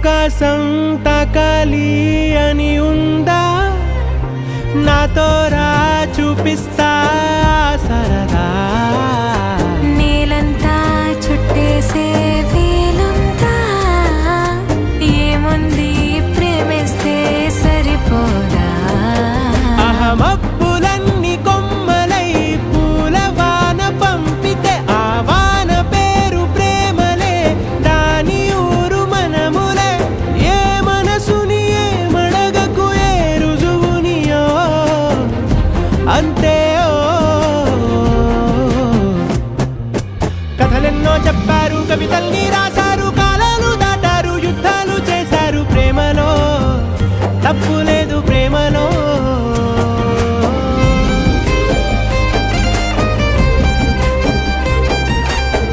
ఆకాశం తాకాలి అని ఉందా నాతో రా చూపిస్తా సరదా నేలంతా చుట్టేసే వీలుందా ఏముంది ప్రేమిస్తే సరిపోదా అహమబ్బులన్నీ కొమ్మలై పూలవాన పంపితే ఆ వాన పేరు ప్రేమలే దాని ఊరు మనములే ఏ మనసుని ఏ మడగకు ఏ రుజువునియో అంతే కథలెన్నో చెప్పారు కవితల్ని రాశారు కాలాలు దాటారు యుద్ధాలు చేశారు ప్రేమలో తప్పు